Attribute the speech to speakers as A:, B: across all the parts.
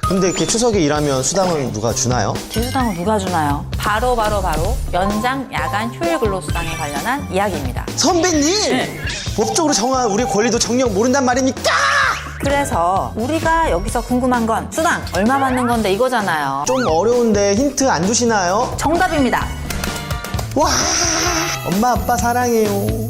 A: 근데 이렇게 추석에 일하면 수당은 누가 주나요?
B: 기수당은 누가 주나요? 바로 연장 야간 휴일 근로수당에 관련한 이야기입니다.
A: 선배님! 법적으로 정한 우리 권리도 정녕 모른단 말입니까?
B: 그래서 우리가 여기서 궁금한 건 수당 얼마 받는 건데 이거잖아요.
A: 좀 어려운데 힌트 안 주시나요?
B: 정답입니다.
A: 와, 엄마 아빠 사랑해요.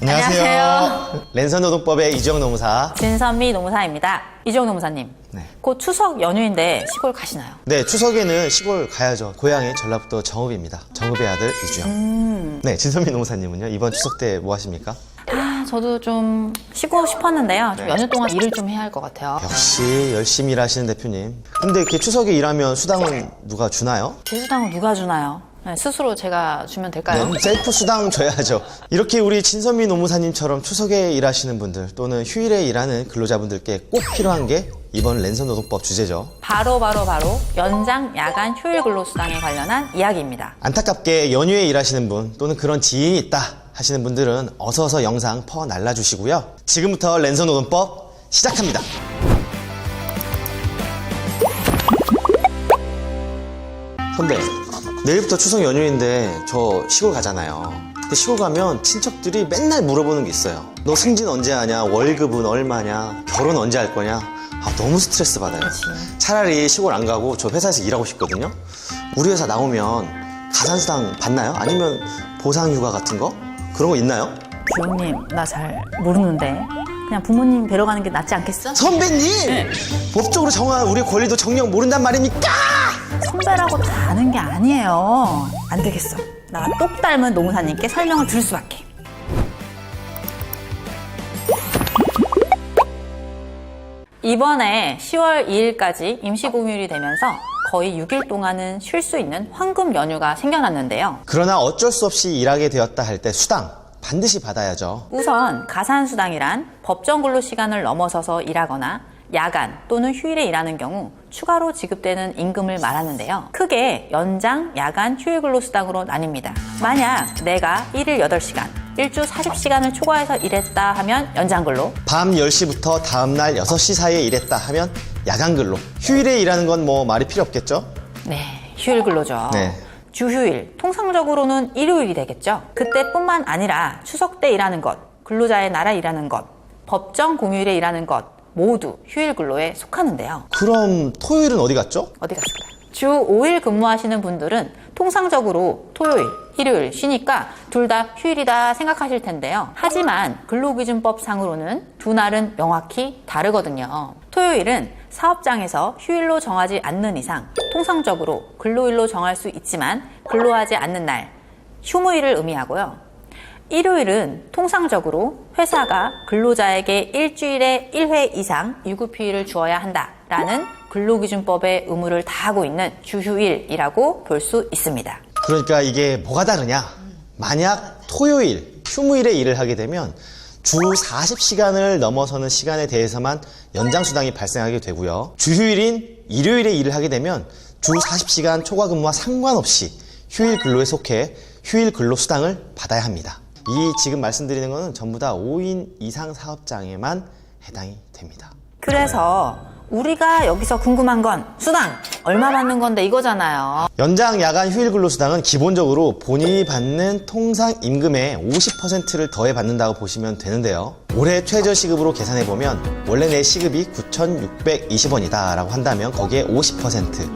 B: 안녕하세요.
A: 랜선 노동법의 이주영 노무사.
B: 진선미 노무사입니다. 이주영 노무사님,
A: 네.
B: 곧 추석 연휴인데 시골 가시나요?
A: 네, 추석에는 시골 가야죠. 고향이 전라북도 정읍입니다. 정읍의 아들 이주영. 네, 진선미 노무사님은요? 이번 추석 때 뭐 하십니까?
B: 저도 좀 쉬고 싶었는데요. 좀
A: 네.
B: 연휴 동안 일을 좀 해야 할 것 같아요.
A: 역시 열심히 일하시는 대표님. 근데 이렇게 추석에 일하면 수당은 누가 주나요?
B: 기수당은 누가 주나요? 네, 스스로 제가 주면 될까요?
A: 네, 셀프 수당 줘야죠. 이렇게 우리 진선미 노무사님처럼 추석에 일하시는 분들 또는 휴일에 일하는 근로자분들께 꼭 필요한 게 이번 랜선 노동법 주제죠.
B: 바로 연장 야간 휴일 근로수당에 관련한 이야기입니다.
A: 안타깝게 연휴에 일하시는 분 또는 그런 지인이 있다 하시는 분들은 어서 영상 퍼 날라주시고요. 지금부터 랜선 노동법 시작합니다. 선배, 내일부터 추석 연휴인데 저 시골 가잖아요. 근데 시골 가면 친척들이 맨날 물어보는 게 있어요. 너 승진 언제 하냐? 월급은 얼마냐? 결혼 언제 할 거냐? 너무 스트레스 받아요.
B: 그치.
A: 차라리 시골 안 가고 저 회사에서 일하고 싶거든요. 우리 회사 나오면 가산수당 받나요? 아니면 보상휴가 같은 거? 그런 거 있나요?
B: 주영님, 나 잘 모르는데 그냥 부모님 뵈러 가는 게 낫지 않겠어?
A: 선배님! 법적으로 정한 우리 권리도 정녕 모른단 말입니까?
B: 선배라고 다 아는 게 아니에요. 안 되겠어. 나 똑 닮은 노무사님께 설명을 들을 수밖에. 이번에 10월 2일까지 임시공휴일이 되면서 거의 6일 동안은 쉴 수 있는 황금 연휴가 생겨났는데요.
A: 그러나 어쩔 수 없이 일하게 되었다 할 때 수당 반드시 받아야죠.
B: 우선 가산수당이란 법정 근로시간을 넘어서서 일하거나 야간 또는 휴일에 일하는 경우 추가로 지급되는 임금을 말하는데요. 크게 연장, 야간, 휴일 근로수당으로 나뉩니다. 만약 내가 일일 8시간, 일주 40시간을 초과해서 일했다 하면 연장근로,
A: 밤 10시부터 다음날 6시 사이에 일했다 하면 야간근로. 휴일에 일하는 건 뭐 말이 필요 없겠죠?
B: 네, 휴일 근로죠.
A: 네.
B: 주휴일, 통상적으로는 일요일이 되겠죠. 그때뿐만 아니라 추석 때 일하는 것, 근로자의 나라 일하는 것, 법정 공휴일에 일하는 것 모두 휴일 근로에 속하는데요.
A: 그럼 토요일은 어디 갔죠?
B: 어디 갔을까요? 주 5일 근무하시는 분들은 통상적으로 토요일, 일요일 쉬니까 둘 다 휴일이다 생각하실 텐데요. 하지만 근로기준법 상으로는 두 날은 명확히 다르거든요. 토요일은 사업장에서 휴일로 정하지 않는 이상 통상적으로 근로일로 정할 수 있지만 근로하지 않는 날, 휴무일을 의미하고요. 일요일은 통상적으로 회사가 근로자에게 일주일에 1회 이상 유급휴일을 주어야 한다라는 근로기준법의 의무를 다하고 있는 주휴일이라고 볼 수 있습니다.
A: 그러니까 이게 뭐가 다르냐? 만약 토요일, 휴무일에 일을 하게 되면 주 40시간을 넘어서는 시간에 대해서만 연장수당이 발생하게 되고요. 주휴일인 일요일에 일을 하게 되면 주 40시간 초과 근무와 상관없이 휴일 근로에 속해 휴일 근로수당을 받아야 합니다. 이 지금 말씀드리는 것은 전부 다 5인 이상 사업장에만 해당이 됩니다.
B: 그래서 우리가 여기서 궁금한 건 수당 얼마 받는 건데 이거잖아요.
A: 연장 야간 휴일 근로수당은 기본적으로 본인이 받는 통상 임금의 50%를 더해 받는다고 보시면 되는데요. 올해 최저시급으로 계산해보면 원래 내 시급이 9,620원이다 라고 한다면 거기에 50%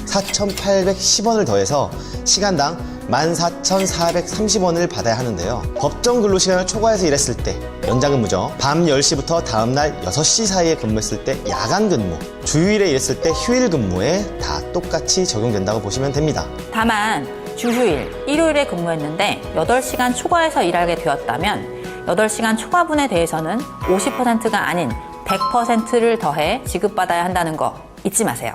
A: 4,810원을 더해서 시간당 14,430원을 받아야 하는데요. 법정 근로시간을 초과해서 일했을 때 연장근무죠. 밤 10시부터 다음날 6시 사이에 근무했을 때 야간근무, 주휴일에 일했을 때 휴일근무에 다 똑같이 적용된다고 보시면 됩니다.
B: 다만 주휴일, 일요일에 근무했는데 8시간 초과해서 일하게 되었다면 8시간 초과분에 대해서는 50%가 아닌 100%를 더해 지급받아야 한다는 거 잊지 마세요.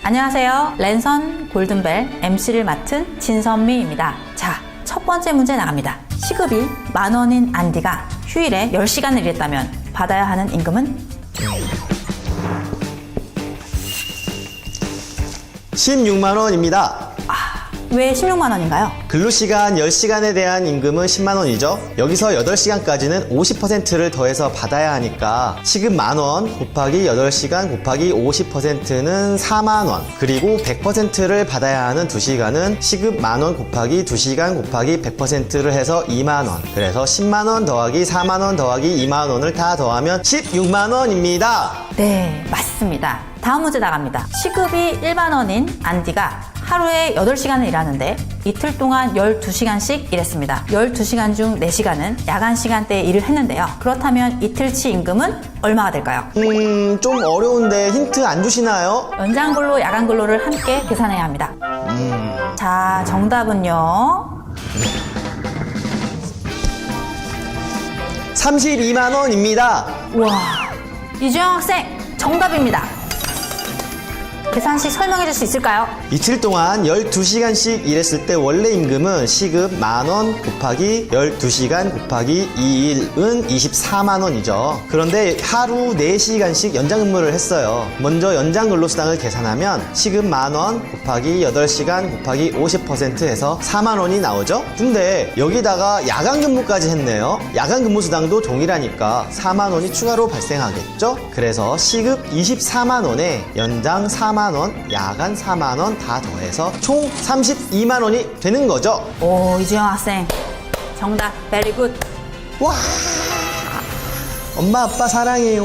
B: 안녕하세요. 랜선 골든벨 MC를 맡은 진선미입니다. 자, 첫 번째 문제 나갑니다. 시급이 10,000원인 안디가 휴일에 10시간을 일했다면 받아야 하는 임금은?
A: 16만 원입니다.
B: 왜 16만 원인가요?
A: 근로시간 10시간에 대한 임금은 10만 원이죠. 여기서 8시간까지는 50%를 더해서 받아야 하니까 시급 만원 곱하기 8시간 곱하기 50%는 4만 원. 그리고 100%를 받아야 하는 2시간은 시급 만원 곱하기 2시간 곱하기 100%를 해서 2만 원. 그래서 10만 원 더하기 4만 원 더하기 2만 원을 다 더하면 16만 원입니다.
B: 네, 맞습니다. 다음 문제 나갑니다. 시급이 1만 원인 안디가 하루에 8시간을 일하는데 이틀 동안 12시간씩 일했습니다. 12시간 중 4시간은 야간 시간대에 일을 했는데요. 그렇다면 이틀치 임금은 얼마가 될까요?
A: 좀 어려운데 힌트 안 주시나요?
B: 연장 근로, 야간 근로를 함께 계산해야 합니다. 자, 정답은요.
A: 32만 원입니다.
B: 우와, 이주영 학생 정답입니다. 계산식 설명해 줄 수 있을까요?
A: 이틀 동안 12시간씩 일했을 때 원래 임금은 시급 만원 곱하기 12시간 곱하기 2일은 24만 원이죠. 그런데 하루 4시간씩 연장 근무를 했어요. 먼저 연장 근로수당을 계산하면 시급 만원 곱하기 8시간 곱하기 50% 해서 4만 원이 나오죠. 근데 여기다가 야간 근무까지 했네요. 야간 근무 수당도 동일하니까 4만 원이 추가로 발생하겠죠. 그래서 시급 24만 원에 연장 4만 원, 야간 4만 원 다 더해서 총 32만 원이 되는 거죠.
B: 오, 이주영 학생 정답 베리 굿.
A: 와, 엄마 아빠 사랑해요.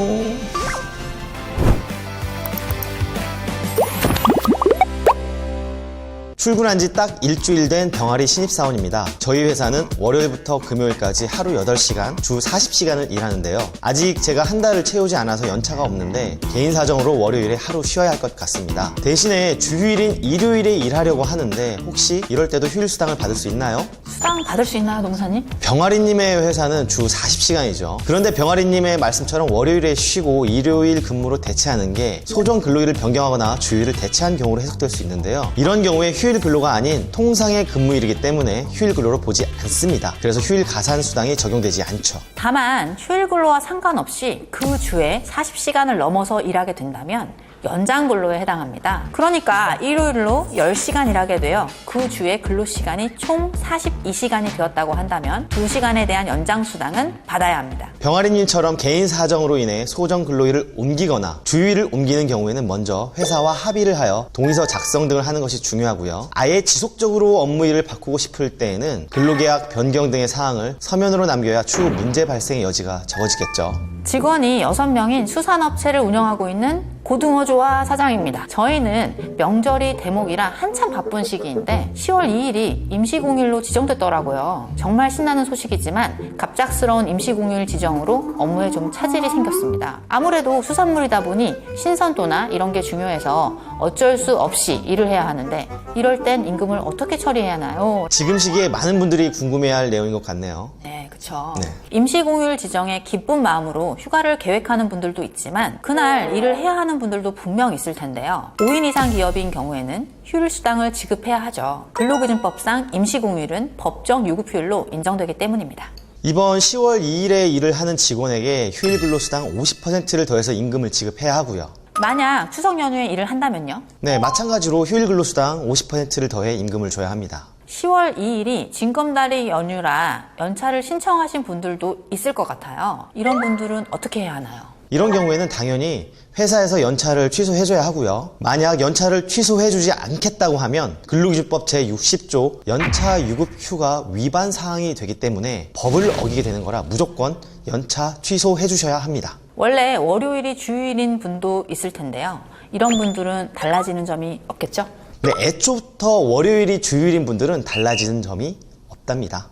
A: 출근한 지 딱 일주일 된 병아리 신입사원입니다. 저희 회사는 월요일부터 금요일까지 하루 8시간, 주 40시간을 일하는데요. 아직 제가 한 달을 채우지 않아서 연차가 없는데 개인 사정으로 월요일에 하루 쉬어야 할 것 같습니다. 대신에 주휴일인 일요일에 일하려고 하는데 혹시 이럴 때도 휴일 수당을 받을 수 있나요?
B: 수당 받을 수 있나요, 농사님?
A: 병아리님의 회사는 주 40시간이죠. 그런데 병아리님의 말씀처럼 월요일에 쉬고 일요일 근무로 대체하는 게 소정 근로일을 변경하거나 주휴일을 대체한 경우로 해석될 수 있는데요. 이런 경우에 휴일 근로가 아닌 통상의 근무일이기 때문에 휴일 근로로 보지 않습니다. 그래서 휴일 가산 수당이 적용되지 않죠.
B: 다만 휴일 근로와 상관없이 그 주에 40시간을 넘어서 일하게 된다면 연장 근로에 해당합니다. 그러니까 일요일로 10시간 일하게 되어 그 주의 근로 시간이 총 42시간이 되었다고 한다면 2시간에 대한 연장 수당은 받아야 합니다.
A: 병아리님처럼 개인 사정으로 인해 소정 근로일을 옮기거나 주휴일을 옮기는 경우에는 먼저 회사와 합의를 하여 동의서 작성 등을 하는 것이 중요하고요. 아예 지속적으로 업무일을 바꾸고 싶을 때에는 근로계약 변경 등의 사항을 서면으로 남겨야 추후 문제 발생의 여지가 적어지겠죠.
B: 직원이 6명인 수산업체를 운영하고 있는 고등어조화 사장입니다. 저희는 명절이 대목이라 한참 바쁜 시기인데 10월 2일이 임시공휴일로 지정됐더라고요. 정말 신나는 소식이지만 갑작스러운 임시공휴일 지정으로 업무에 좀 차질이 생겼습니다. 아무래도 수산물이다 보니 신선도나 이런 게 중요해서 어쩔 수 없이 일을 해야 하는데 이럴 땐 임금을 어떻게 처리해야 하나요?
A: 지금 시기에 많은 분들이 궁금해할 내용인 것 같네요.
B: 네, 그쵸.
A: 네.
B: 임시공휴일 지정에 기쁜 마음으로 휴가를 계획하는 분들도 있지만 그날 일을 해야 하는 분들도 분명 있을 텐데요. 5인 이상 기업인 경우에는 휴일 수당을 지급해야 하죠. 근로기준법상 임시공휴일은 법정 유급휴일로 인정되기 때문입니다.
A: 이번 10월 2일에 일을 하는 직원에게 휴일 근로수당 50%를 더해서 임금을 지급해야 하고요.
B: 만약 추석 연휴에 일을 한다면요?
A: 네, 마찬가지로 휴일 근로수당 50%를 더해 임금을 줘야 합니다.
B: 10월 2일이 징검다리 연휴라 연차를 신청하신 분들도 있을 것 같아요. 이런 분들은 어떻게 해야 하나요?
A: 이런 경우에는 당연히 회사에서 연차를 취소해줘야 하고요. 만약 연차를 취소해주지 않겠다고 하면 근로기준법 제60조 연차 유급 휴가 위반 사항이 되기 때문에 법을 어기게 되는 거라 무조건 연차 취소해주셔야 합니다.
B: 원래 월요일이 주일인 분도 있을 텐데요. 이런 분들은 달라지는 점이 없겠죠?
A: 네, 애초부터 월요일이 주일인 분들은 달라지는 점이 없답니다.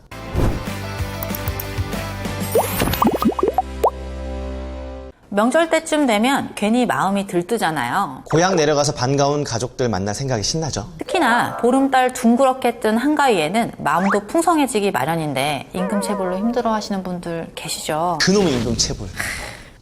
B: 명절 때쯤 되면 괜히 마음이 들뜨잖아요.
A: 고향 내려가서 반가운 가족들 만날 생각이 신나죠.
B: 특히나 보름달 둥그렇게 뜬 한가위에는 마음도 풍성해지기 마련인데 임금 체불로 힘들어하시는 분들 계시죠?
A: 그놈의 임금 체불.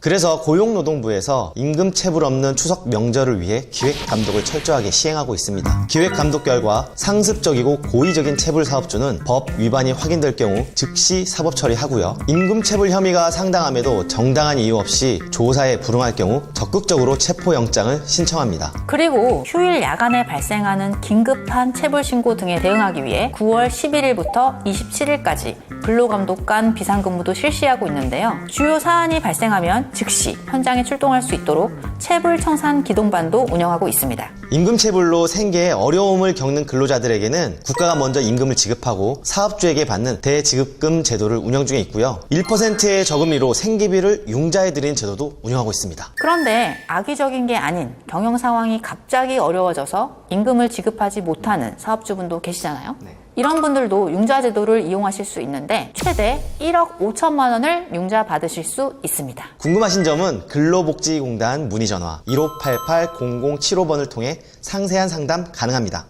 A: 그래서 고용노동부에서 임금 체불 없는 추석 명절을 위해 기획 감독을 철저하게 시행하고 있습니다. 기획 감독 결과 상습적이고 고의적인 체불 사업주는 법 위반이 확인될 경우 즉시 사법 처리하고요. 임금 체불 혐의가 상당함에도 정당한 이유 없이 조사에 불응할 경우 적극적으로 체포영장을 신청합니다.
B: 그리고 휴일 야간에 발생하는 긴급한 체불 신고 등에 대응하기 위해 9월 11일부터 27일까지 근로감독관 비상근무도 실시하고 있는데요. 주요 사안이 발생하면 즉시 현장에 출동할 수 있도록 체불 청산 기동반도 운영하고 있습니다.
A: 임금 체불로 생계에 어려움을 겪는 근로자들에게는 국가가 먼저 임금을 지급하고 사업주에게 받는 대지급금 제도를 운영 중에 있고요. 1%의 저금리로 생계비를 융자해 드리는 제도도 운영하고 있습니다.
B: 그런데 악의적인 게 아닌 경영 상황이 갑자기 어려워져서 임금을 지급하지 못하는 사업주분도 계시잖아요. 이런 분들도 융자 제도를 이용하실 수 있는데 최대 1억 5천만 원을 융자 받으실 수 있습니다.
A: 궁금하신 점은 근로복지공단 문의전화 1588-0075번을 통해 상세한 상담 가능합니다.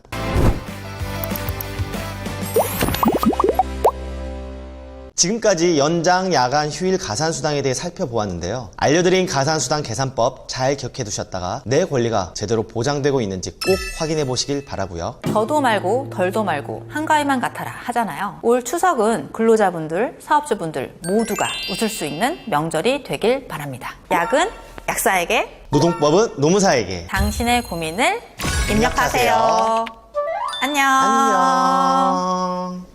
A: 지금까지 연장, 야간, 휴일 가산수당에 대해 살펴보았는데요. 알려드린 가산수당 계산법 잘 기억해 두셨다가 내 권리가 제대로 보장되고 있는지 꼭 확인해 보시길 바라고요.
B: 더도 말고 덜도 말고 한가위만 같아라 하잖아요. 올 추석은 근로자분들, 사업주분들 모두가 웃을 수 있는 명절이 되길 바랍니다. 약은 약사에게,
A: 노동법은 노무사에게.
B: 당신의 고민을 입력하세요. 안녕.
A: 안녕.